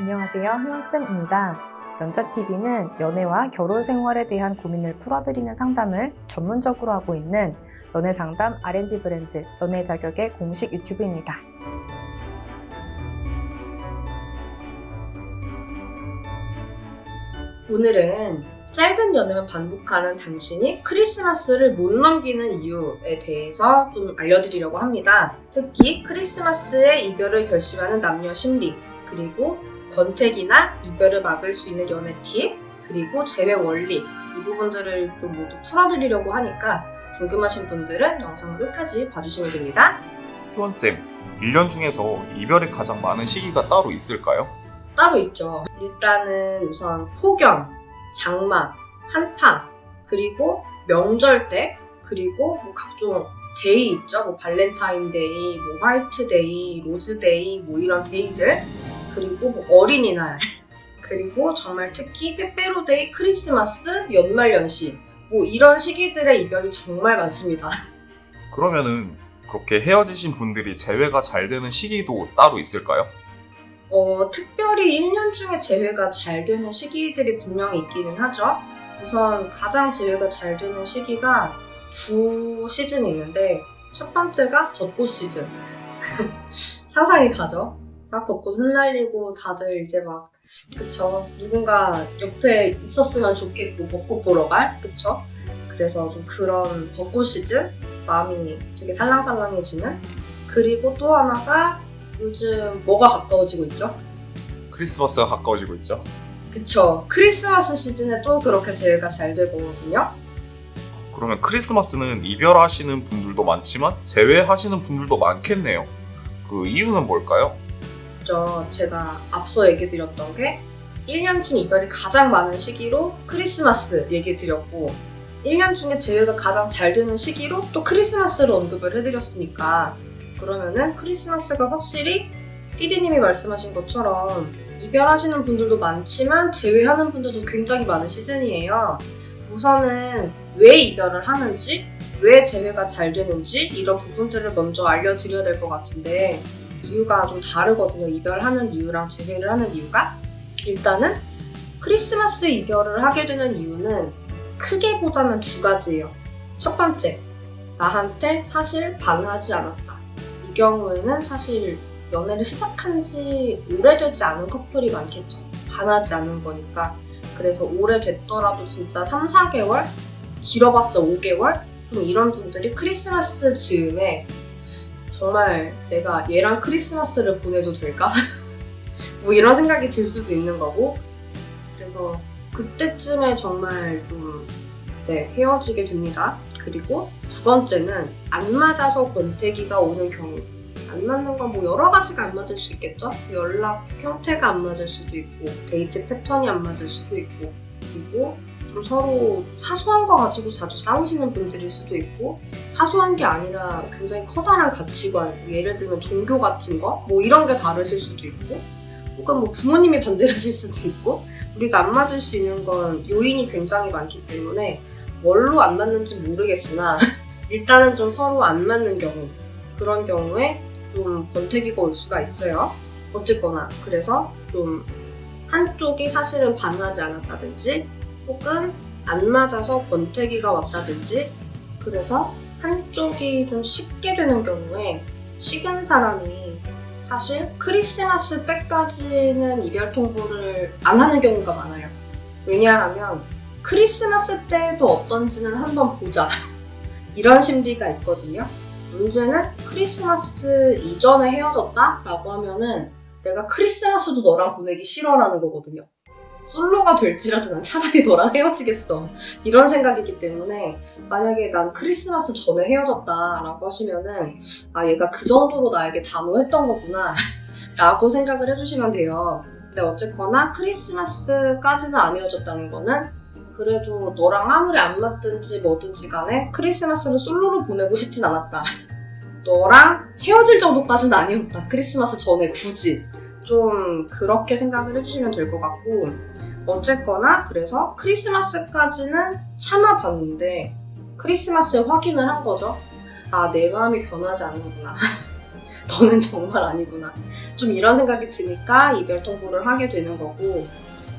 안녕하세요. 효원쌤입니다. 연자TV는 연애와 결혼 생활에 대한 고민을 풀어드리는 상담을 전문적으로 하고 있는 연애상담 R&D 브랜드 연애자격의 공식 유튜브입니다. 오늘은 짧은 연애만 반복하는 당신이 크리스마스를 못 넘기는 이유에 대해서 좀 알려드리려고 합니다. 특히 크리스마스에 이별을 결심하는 남녀 심리, 그리고 권태기나 이별을 막을 수 있는 연애 팁, 그리고 재회 원리, 이 부분들을 좀 모두 풀어드리려고 하니까 궁금하신 분들은 영상을 끝까지 봐주시면 됩니다. 효원쌤, 1년 중에서 이별이 가장 많은 시기가 따로 있을까요? 따로 있죠. 일단은 우선 폭염, 장마, 한파, 그리고 명절 때, 그리고 뭐 각종 데이 있죠. 뭐 발렌타인데이, 뭐 화이트데이, 로즈데이, 뭐 이런 데이들, 그리고 뭐 어린이날, 그리고 정말 특히 빼빼로데이, 크리스마스, 연말연시, 뭐 이런 시기들의 이별이 정말 많습니다. 그러면은 그렇게 헤어지신 분들이 재회가 잘 되는 시기도 따로 있을까요? 특별히 1년 중에 재회가 잘 되는 시기들이 분명히 있기는 하죠. 우선 가장 재회가 잘 되는 시기가 두 시즌이 있는데, 첫 번째가 벚꽃 시즌. 상상이 가죠? 막 벚꽃 흩날리고 다들 이제 막, 그쵸? 누군가 옆에 있었으면 좋겠고, 벚꽃 보러 갈? 그쵸? 그래서 좀 그런 벚꽃 시즌? 마음이 되게 살랑살랑해지는? 그리고 또 하나가 요즘 뭐가 가까워지고 있죠? 크리스마스가 가까워지고 있죠. 그쵸. 크리스마스 시즌에 또 그렇게 재회가 잘 되거든요. 그러면 크리스마스는 이별하시는 분들도 많지만 재회하시는 분들도 많겠네요. 그 이유는 뭘까요? 제가 앞서 얘기 드렸던 게 1년 중 이별이 가장 많은 시기로 크리스마스 얘기 드렸고, 1년 중에 재회가 가장 잘 되는 시기로 또 크리스마스를 언급을 해드렸으니까, 그러면은 크리스마스가 확실히 PD님이 말씀하신 것처럼 이별하시는 분들도 많지만 재회하는 분들도 굉장히 많은 시즌이에요. 우선은 왜 이별을 하는지, 왜 재회가 잘 되는지 이런 부분들을 먼저 알려드려야 될 것 같은데, 이유가 좀 다르거든요. 이별하는 이유랑 재회를 하는 이유가. 일단은 크리스마스 이별을 하게 되는 이유는 크게 보자면 두 가지예요. 첫 번째, 나한테 사실 반하지 않았다. 이 경우에는 사실 연애를 시작한 지 오래되지 않은 커플이 많겠죠. 반하지 않은 거니까. 그래서 오래됐더라도 진짜 3, 4개월? 길어봤자 5개월? 좀 이런 분들이 크리스마스 즈음에 정말 내가 얘랑 크리스마스를 보내도 될까? 뭐 이런 생각이 들 수도 있는 거고. 그래서 그때쯤에 정말 좀 헤어지게 됩니다. 그리고 두 번째는 안 맞아서 권태기가 오는 경우. 안 맞는 건 뭐 여러 가지가 안 맞을 수 있겠죠? 연락 형태가 안 맞을 수도 있고, 데이트 패턴이 안 맞을 수도 있고, 그리고 좀 서로 사소한 거 가지고 자주 싸우시는 분들일 수도 있고, 사소한 게 아니라 굉장히 커다란 가치관, 예를 들면 종교 같은 거, 뭐 이런 게 다르실 수도 있고, 혹은 뭐 부모님이 반대를 하실 수도 있고, 우리가 안 맞을 수 있는 건 요인이 굉장히 많기 때문에 뭘로 안 맞는지 모르겠으나 일단은 좀 서로 안 맞는 경우, 그런 경우에 좀 권태기가 올 수가 있어요. 어쨌거나 그래서 좀 한쪽이 사실은 반하지 않았다든지, 혹은 안 맞아서 권태기가 왔다든지, 그래서 한쪽이 좀 식게 되는 경우에 식은 사람이 사실 크리스마스 때까지는 이별 통보를 안 하는 경우가 많아요. 왜냐하면 크리스마스 때도 어떤지는 한번 보자 이런 심리가 있거든요. 문제는 크리스마스 이전에 헤어졌다? 라고 하면은 내가 크리스마스도 너랑 보내기 싫어라는 거거든요. 솔로가 될지라도 난 차라리 너랑 헤어지겠어. 이런 생각이기 때문에 만약에 난 크리스마스 전에 헤어졌다 라고 하시면은 얘가 그 정도로 나에게 단호했던 거구나 라고 생각을 해주시면 돼요. 근데 어쨌거나 크리스마스까지는 안 헤어졌다는 거는 그래도 너랑 아무리 안 맞든지 뭐든지 간에 크리스마스를 솔로로 보내고 싶진 않았다. 너랑 헤어질 정도까지는 아니었다. 크리스마스 전에 굳이. 좀 그렇게 생각을 해주시면 될 것 같고, 어쨌거나 그래서 크리스마스까지는 참아봤는데 크리스마스에 확인을 한 거죠. 내 마음이 변하지 않는구나. 너는 정말 아니구나. 좀 이런 생각이 드니까 이별 통보를 하게 되는 거고,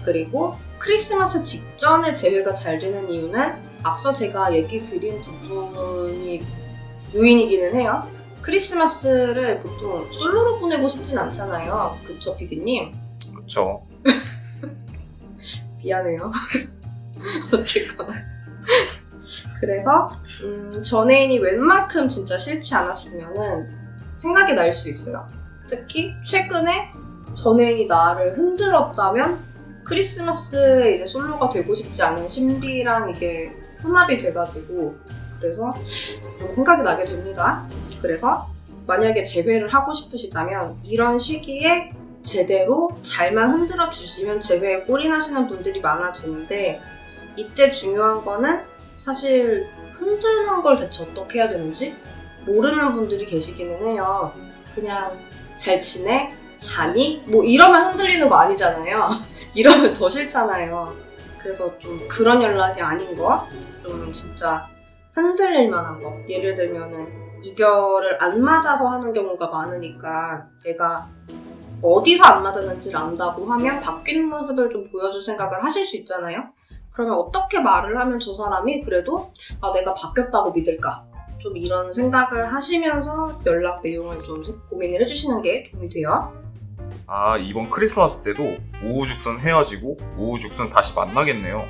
그리고 크리스마스 직전에 재회가 잘 되는 이유는 앞서 제가 얘기 드린 부분이 요인이기는 해요. 크리스마스를 보통 솔로로 보내고 싶진 않잖아요. 그쵸, 피디님? 그쵸. 미안해요. 어쨌거나. 그래서 전 애인이 웬만큼 진짜 싫지 않았으면은 생각이 날 수 있어요. 특히 최근에 전 애인이 나를 흔들었다면 크리스마스에 이제 솔로가 되고 싶지 않은 심리랑 이게 혼합이 돼가지고 그래서 좀 생각이 나게 됩니다. 그래서 만약에 재회를 하고 싶으시다면 이런 시기에 제대로 잘만 흔들어 주시면 재회에 골인하시는 분들이 많아지는데, 이때 중요한 거는 사실 흔드는 걸 대체 어떻게 해야 되는지 모르는 분들이 계시기는 해요. 그냥 잘 지내? 자니? 뭐 이러면 흔들리는 거 아니잖아요. 이러면 더 싫잖아요. 그래서 좀 그런 연락이 아닌 거, 좀 진짜 흔들릴 만한 거. 예를 들면은 이별을 안 맞아서 하는 경우가 많으니까 내가 어디서 안 맞았는지를 안다고 하면 바뀌는 모습을 좀 보여줄 생각을 하실 수 있잖아요. 그러면 어떻게 말을 하면 저 사람이 그래도 내가 바뀌었다고 믿을까? 좀 이런 생각을 하시면서 연락 내용을 좀 고민을 해주시는 게 도움이 돼요. 아, 이번 크리스마스 때도 우후죽순 헤어지고 우후죽순 다시 만나겠네요.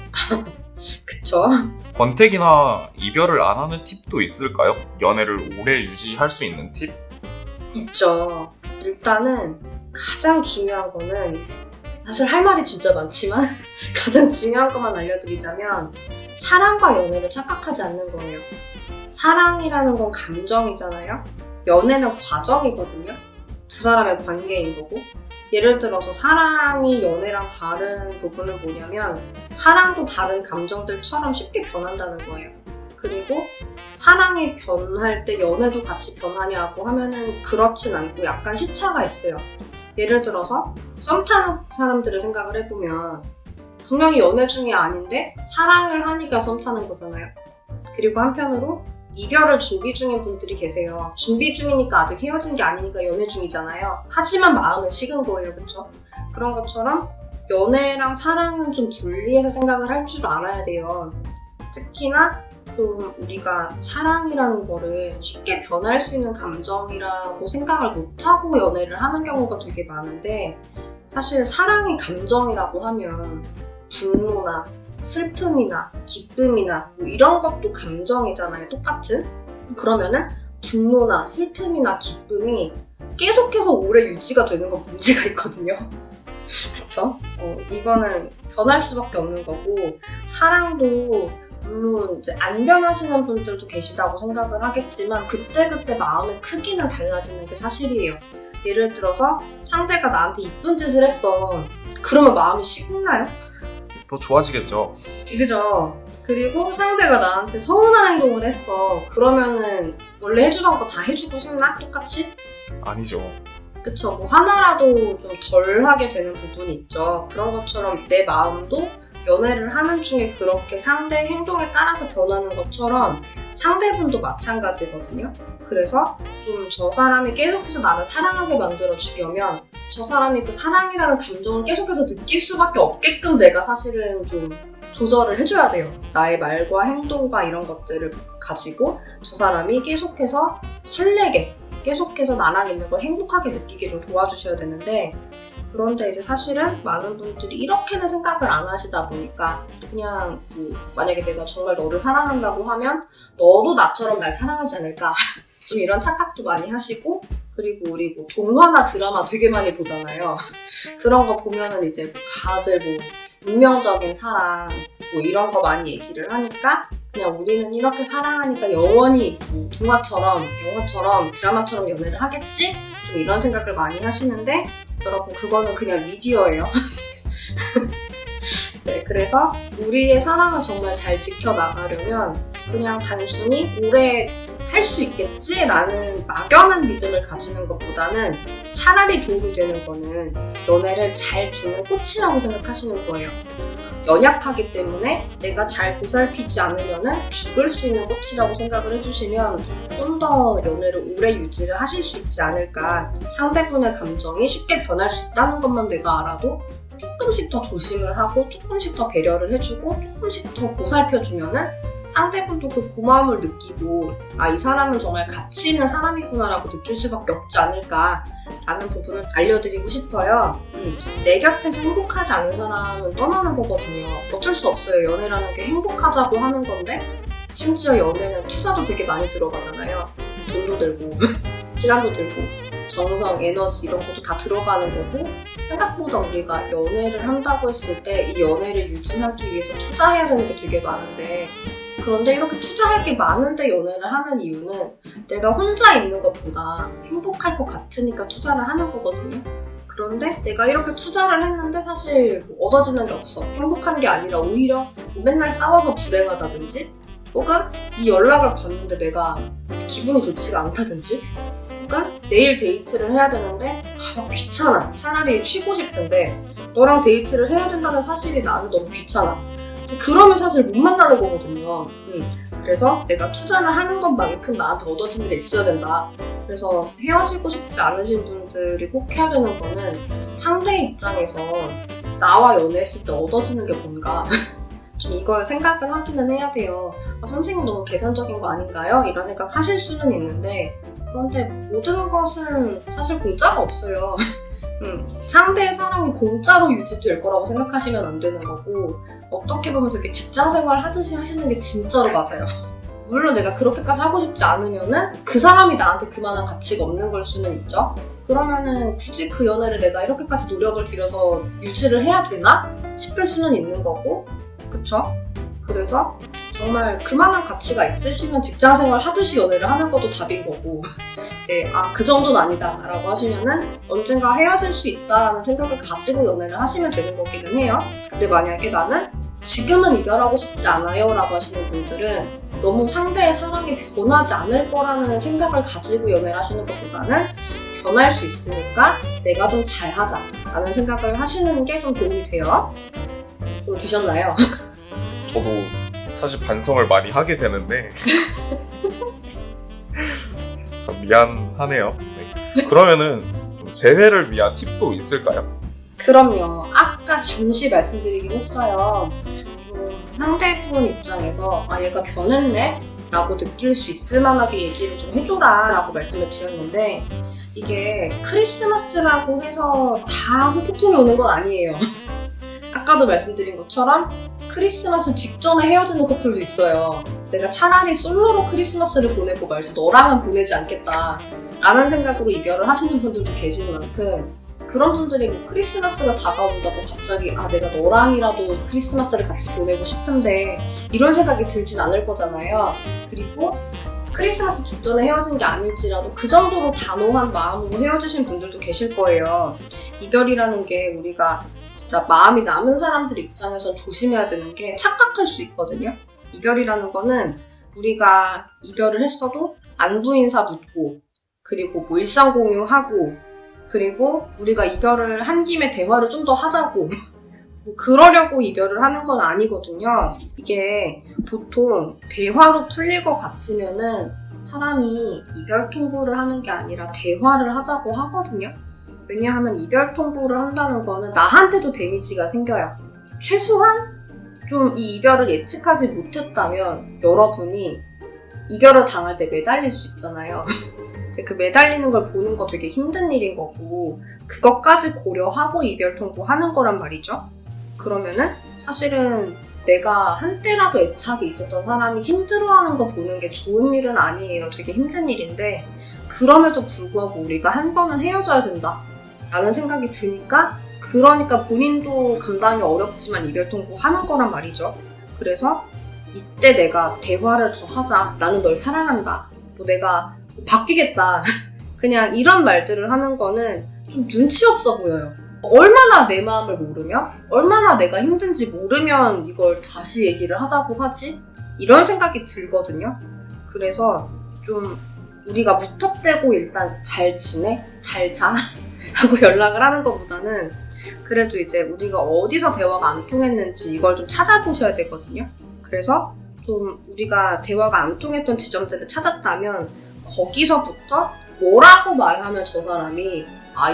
그쵸? 권태기나 이별을 안 하는 팁도 있을까요? 연애를 오래 유지할 수 있는 팁? 있죠. 일단은 가장 중요한 거는, 사실 할 말이 진짜 많지만 가장 중요한 것만 알려드리자면 사랑과 연애를 착각하지 않는 거예요. 사랑이라는 건 감정이잖아요. 연애는 과정이거든요. 두 사람의 관계인 거고, 예를 들어서 사랑이 연애랑 다른 부분은 뭐냐면 사랑도 다른 감정들처럼 쉽게 변한다는 거예요. 그리고 사랑이 변할 때 연애도 같이 변하냐고 하면은 그렇진 않고 약간 시차가 있어요. 예를 들어서 썸 타는 사람들을 생각을 해보면 분명히 연애 중이 아닌데 사랑을 하니까 썸 타는 거잖아요. 그리고 한편으로 이별을 준비 중인 분들이 계세요. 준비 중이니까 아직 헤어진 게 아니니까 연애 중이잖아요. 하지만 마음은 식은 거예요. 그쵸? 그런 것처럼 연애랑 사랑은 좀 분리해서 생각을 할 줄 알아야 돼요. 특히나 좀 우리가 사랑이라는 거를 쉽게 변할 수 있는 감정이라고 생각을 못하고 연애를 하는 경우가 되게 많은데, 사실 사랑이 감정이라고 하면 분노나 슬픔이나 기쁨이나 뭐 이런 것도 감정이잖아요. 똑같은. 그러면은 분노나 슬픔이나 기쁨이 계속해서 오래 유지가 되는 건 문제가 있거든요. 그쵸? 이거는 변할 수밖에 없는 거고, 사랑도 물론 이제 안 변하시는 분들도 계시다고 생각을 하겠지만 그때그때 마음의 크기는 달라지는 게 사실이에요. 예를 들어서 상대가 나한테 이쁜 짓을 했어. 그러면 마음이 식나요? 더 좋아지겠죠. 그죠? 그리고 상대가 나한테 서운한 행동을 했어. 그러면은 원래 해주던 거 다 해주고 싶나? 똑같이? 아니죠. 그쵸. 뭐 하나라도 좀 덜 하게 되는 부분이 있죠. 그런 것처럼 내 마음도 연애를 하는 중에 그렇게 상대 행동에 따라서 변하는 것처럼 상대분도 마찬가지거든요. 그래서 좀 저 사람이 계속해서 나를 사랑하게 만들어 주려면 저 사람이 그 사랑이라는 감정을 계속해서 느낄 수밖에 없게끔 내가 사실은 좀 조절을 해줘야 돼요. 나의 말과 행동과 이런 것들을 가지고 저 사람이 계속해서 설레게, 계속해서 나랑 있는 걸 행복하게 느끼게 좀 도와주셔야 되는데, 그런데 이제 사실은 많은 분들이 이렇게는 생각을 안 하시다 보니까 그냥 뭐 만약에 내가 정말 너를 사랑한다고 하면 너도 나처럼 날 사랑하지 않을까 좀 이런 착각도 많이 하시고, 그리고 우리 뭐 동화나 드라마 되게 많이 보잖아요. 그런 거 보면은 이제 다들 뭐 운명적인 사랑 뭐 이런 거 많이 얘기를 하니까 그냥 우리는 이렇게 사랑하니까 영원히 뭐 동화처럼, 영화처럼, 드라마처럼 연애를 하겠지? 좀 이런 생각을 많이 하시는데, 여러분 그거는 그냥 미디어예요. 네, 그래서 우리의 사랑을 정말 잘 지켜나가려면 그냥 단순히 오래 할 수 있겠지라는 막연한 믿음을 가지는 것보다는 차라리 도움이 되는 거는 연애를 잘 주는 코치라고 생각하시는 거예요. 연약하기 때문에 내가 잘 보살피지 않으면 죽을 수 있는 꽃이라고 생각을 해주시면 좀 더 연애를 오래 유지를 하실 수 있지 않을까. 상대분의 감정이 쉽게 변할 수 있다는 것만 내가 알아도 조금씩 더 조심을 하고 조금씩 더 배려를 해주고 조금씩 더 보살펴주면은 상대분도 그 고마움을 느끼고 아, 이 사람은 정말 가치 있는 사람이구나라고 느낄 수밖에 없지 않을까 라는 부분을 알려드리고 싶어요. 내 곁에서 행복하지 않은 사람은 떠나는 거거든요. 어쩔 수 없어요. 연애라는 게 행복하자고 하는 건데 심지어 연애는 투자도 되게 많이 들어가잖아요. 돈도 들고 시간도 들고 정성, 에너지 이런 것도 다 들어가는 거고 생각보다 우리가 연애를 한다고 했을 때 이 연애를 유지하기 위해서 투자해야 되는 게 되게 많은데 그런데 이렇게 투자할 게 많은데 연애를 하는 이유는 내가 혼자 있는 것보다 행복할 것 같으니까 투자를 하는 거거든요. 그런데 내가 이렇게 투자를 했는데 사실 뭐 얻어지는 게 없어. 행복한 게 아니라 오히려 뭐 맨날 싸워서 불행하다든지 혹은 이 연락을 받는데 내가 기분이 좋지가 않다든지 혹은 내일 데이트를 해야 되는데 귀찮아. 차라리 쉬고 싶은데 너랑 데이트를 해야 된다는 사실이 나는 너무 귀찮아. 그러면 사실 못 만나는 거거든요. 그래서 내가 투자를 하는 것만큼 나한테 얻어지는 게 있어야 된다. 그래서 헤어지고 싶지 않으신 분들이 꼭 해야 되는 거는 상대 입장에서 나와 연애했을 때 얻어지는 게 뭔가 좀 이걸 생각을 하기는 해야 돼요. 아, 선생님 너무 계산적인 거 아닌가요? 이런 생각 하실 수는 있는데 그런데 모든 것은 사실 공짜가 없어요. 상대의 사랑이 공짜로 유지될 거라고 생각하시면 안 되는 거고 어떻게 보면 되게 직장생활 하듯이 하시는 게 진짜로 맞아요. 물론 내가 그렇게까지 하고 싶지 않으면은 그 사람이 나한테 그만한 가치가 없는 걸 수는 있죠. 그러면은 굳이 그 연애를 내가 이렇게까지 노력을 들여서 유지를 해야 되나 싶을 수는 있는 거고 그쵸? 그래서 정말 그만한 가치가 있으시면 직장생활 하듯이 연애를 하는 것도 답인 거고 네, 그 정도는 아니다 라고 하시면은 언젠가 헤어질 수 있다라는 생각을 가지고 연애를 하시면 되는 거기는 해요. 근데 만약에 나는 지금은 이별하고 싶지 않아요 라고 하시는 분들은 너무 상대의 사랑이 변하지 않을 거라는 생각을 가지고 연애를 하시는 것보다는 변할 수 있으니까 내가 좀 잘하자 라는 생각을 하시는 게 좀 도움이 돼요. 좀 되셨나요? 저도 사실 반성을 많이 하게 되는데 참 미안하네요. 네. 그러면은 좀 재회를 위한 팁도 있을까요? 그럼요. 아까 잠시 말씀드리긴 했어요. 상대분 입장에서 얘가 변했네? 라고 느낄 수 있을 만하게 얘기를 좀 해줘라 라고 말씀을 드렸는데 이게 크리스마스라고 해서 다 후폭풍이 오는 건 아니에요. 아까도 말씀드린 것처럼 크리스마스 직전에 헤어지는 커플도 있어요. 내가 차라리 솔로로 크리스마스를 보내고 말지 너랑은 보내지 않겠다 라는 생각으로 이별을 하시는 분들도 계시는 만큼 그런 분들이 뭐 크리스마스가 다가온다고 갑자기 내가 너랑이라도 크리스마스를 같이 보내고 싶은데 이런 생각이 들진 않을 거잖아요. 그리고 크리스마스 직전에 헤어진 게 아닐지라도 그 정도로 단호한 마음으로 헤어지신 분들도 계실 거예요. 이별이라는 게 우리가 진짜 마음이 남은 사람들 입장에서 조심해야 되는 게 착각할 수 있거든요. 이별이라는 거는 우리가 이별을 했어도 안부 인사 묻고 그리고 뭐 일상 공유하고 그리고 우리가 이별을 한 김에 대화를 좀 더 하자고 뭐 그러려고 이별을 하는 건 아니거든요. 이게 보통 대화로 풀릴 것 같으면은 사람이 이별 통보를 하는 게 아니라 대화를 하자고 하거든요. 왜냐하면 이별 통보를 한다는 거는 나한테도 데미지가 생겨요. 최소한 좀 이 이별을 예측하지 못했다면 여러분이 이별을 당할 때 매달릴 수 있잖아요. 그 매달리는 걸 보는 거 되게 힘든 일인 거고 그것까지 고려하고 이별 통보하는 거란 말이죠. 그러면은 사실은 내가 한때라도 애착이 있었던 사람이 힘들어하는 거 보는 게 좋은 일은 아니에요. 되게 힘든 일인데 그럼에도 불구하고 우리가 한 번은 헤어져야 된다 라는 생각이 드니까 그러니까 본인도 감당이 어렵지만 이별 통보하는 거란 말이죠. 그래서 이때 내가 대화를 더 하자. 나는 널 사랑한다. 뭐 내가 바뀌겠다. 그냥 이런 말들을 하는 거는 좀 눈치 없어 보여요. 얼마나 내 마음을 모르면 얼마나 내가 힘든지 모르면 이걸 다시 얘기를 하자고 하지? 이런 생각이 들거든요. 그래서 좀 우리가 무턱대고 일단 잘 지내? 잘 자? 하고 연락을 하는 것보다는 그래도 이제 우리가 어디서 대화가 안 통했는지 이걸 좀 찾아보셔야 되거든요. 그래서 좀 우리가 대화가 안 통했던 지점들을 찾았다면 거기서부터 뭐라고 말하면 저 사람이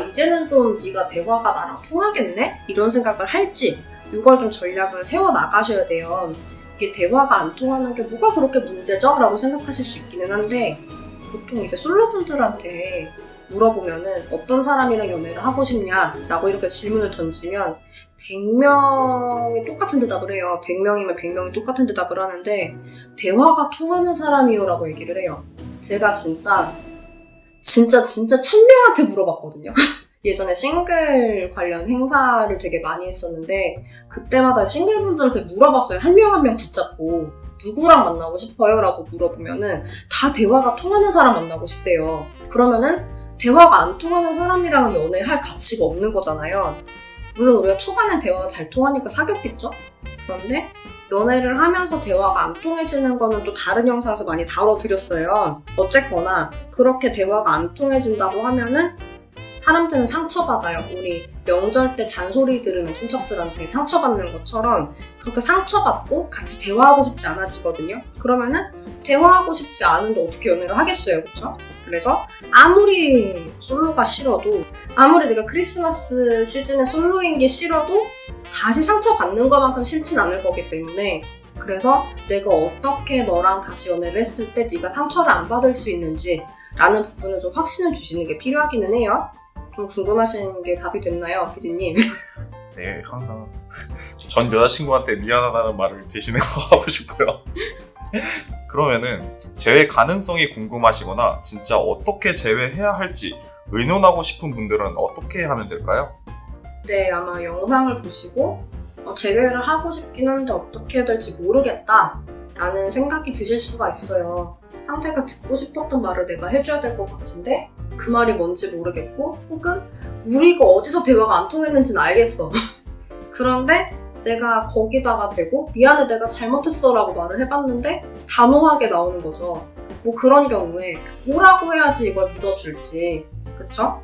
이제는 좀 네가 대화가 나랑 통하겠네? 이런 생각을 할지 이걸 좀 전략을 세워 나가셔야 돼요. 이게 대화가 안 통하는 게 뭐가 그렇게 문제죠? 라고 생각하실 수 있기는 한데 보통 이제 솔로분들한테 물어보면은 어떤 사람이랑 연애를 하고 싶냐? 라고 이렇게 질문을 던지면 100명이 똑같은 대답을 해요. 100명이면 100명이 똑같은 대답을 하는데 대화가 통하는 사람이요 라고 얘기를 해요. 제가 진짜 1000명한테 물어봤거든요. 예전에 싱글 관련 행사를 되게 많이 했었는데 그때마다 싱글분들한테 물어봤어요. 한 명 한 명 붙잡고 누구랑 만나고 싶어요? 라고 물어보면은 다 대화가 통하는 사람 만나고 싶대요. 그러면은 대화가 안 통하는 사람이랑은 연애할 가치가 없는 거잖아요. 물론 우리가 초반엔 대화가 잘 통하니까 사귀었겠죠? 그런데 연애를 하면서 대화가 안 통해지는 거는 또 다른 영상에서 많이 다뤄드렸어요. 어쨌거나 그렇게 대화가 안 통해진다고 하면은 사람들은 상처받아요. 우리 명절 때 잔소리 들으면 친척들한테 상처받는 것처럼 그렇게 상처받고 같이 대화하고 싶지 않아지거든요. 그러면은 대화하고 싶지 않은데 어떻게 연애를 하겠어요, 그쵸? 그래서 아무리 솔로가 싫어도 아무리 내가 크리스마스 시즌에 솔로인 게 싫어도 다시 상처받는 것만큼 싫진 않을 거기 때문에 그래서 내가 어떻게 너랑 다시 연애를 했을 때 네가 상처를 안 받을 수 있는지 라는 부분을 좀 확신을 주시는 게 필요하기는 해요. 좀 궁금하신 게 답이 됐나요, PD님? 네, 항상 전 여자친구한테 미안하다는 말을 대신해서 하고 싶고요. 그러면은 재회 가능성이 궁금하시거나 진짜 어떻게 재회해야 할지 의논하고 싶은 분들은 어떻게 하면 될까요? 네, 아마 영상을 보시고 재회를 하고 싶긴 한데 어떻게 해야 될지 모르겠다 라는 생각이 드실 수가 있어요. 상대가 듣고 싶었던 말을 내가 해줘야 될 것 같은데 그 말이 뭔지 모르겠고 혹은 우리가 어디서 대화가 안 통했는지는 알겠어. 그런데 내가 거기다가 대고 미안해 내가 잘못했어 라고 말을 해봤는데 단호하게 나오는 거죠. 뭐 그런 경우에 뭐라고 해야지 이걸 믿어줄지, 그쵸?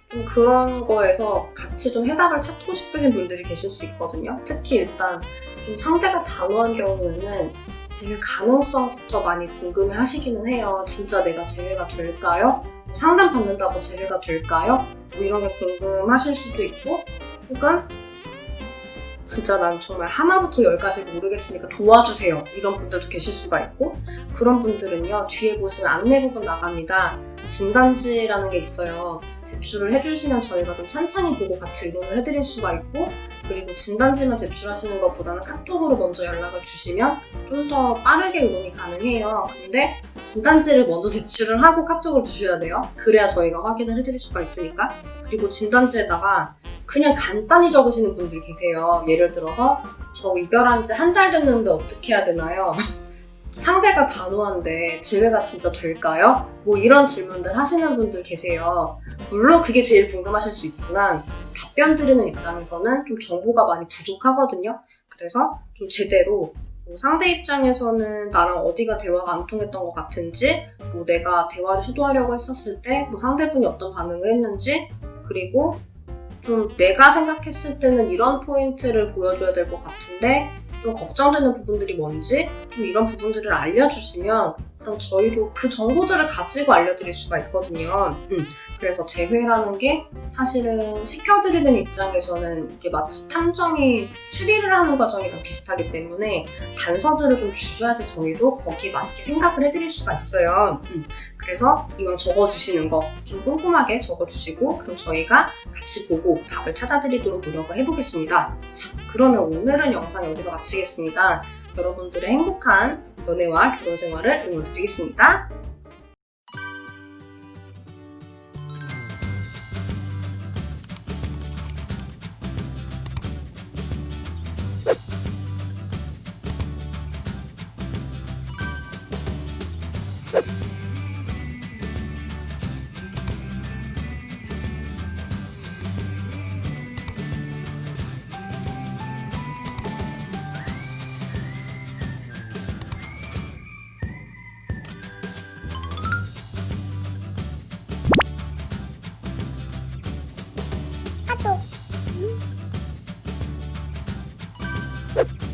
좀 그런 거에서 같이 좀 해답을 찾고 싶으신 분들이 계실 수 있거든요. 특히 일단 좀 상대가 단호한 경우에는 재회 가능성부터 많이 궁금해 하시기는 해요. 진짜 내가 재회가 될까요? 상담 받는다고 재회가 될까요? 뭐 이런 게 궁금하실 수도 있고 혹은 진짜 난 정말 하나부터 10까지 모르겠으니까 도와주세요. 이런 분들도 계실 수가 있고 그런 분들은요. 뒤에 보시면 안내 부분 나갑니다. 진단지라는 게 있어요. 제출을 해주시면 저희가 좀 찬찬히 보고 같이 의논을 해드릴 수가 있고 그리고 진단지만 제출하시는 것보다는 카톡으로 먼저 연락을 주시면 좀 더 빠르게 의논이 가능해요. 근데 진단지를 먼저 제출을 하고 카톡을 주셔야 돼요. 그래야 저희가 확인을 해드릴 수가 있으니까. 그리고 진단지에다가 그냥 간단히 적으시는 분들 계세요. 예를 들어서 저 이별한 지 한 달 됐는데 어떻게 해야 되나요? 상대가 단호한데 재회가 진짜 될까요? 뭐 이런 질문들 하시는 분들 계세요. 물론 그게 제일 궁금하실 수 있지만 답변 드리는 입장에서는 좀 정보가 많이 부족하거든요. 그래서 좀 제대로 뭐 상대 입장에서는 나랑 어디가 대화가 안 통했던 것 같은지 뭐 내가 대화를 시도하려고 했었을 때 뭐 상대분이 어떤 반응을 했는지 그리고 좀 내가 생각했을 때는 이런 포인트를 보여줘야 될 것 같은데 좀 걱정되는 부분들이 뭔지 좀 이런 부분들을 알려주시면 그럼 저희도 그 정보들을 가지고 알려드릴 수가 있거든요. 그래서 재회라는 게 사실은 시켜드리는 입장에서는 이게 마치 탐정이 추리를 하는 과정이랑 비슷하기 때문에 단서들을 좀 주셔야지 저희도 거기에 맞게 생각을 해드릴 수가 있어요. 그래서 이왕 적어주시는 거 좀 꼼꼼하게 적어주시고 그럼 저희가 같이 보고 답을 찾아드리도록 노력을 해보겠습니다. 자, 그러면 오늘은 영상 여기서 마치겠습니다. 여러분들의 행복한 연애와 결혼 생활을 응원드리겠습니다. 네.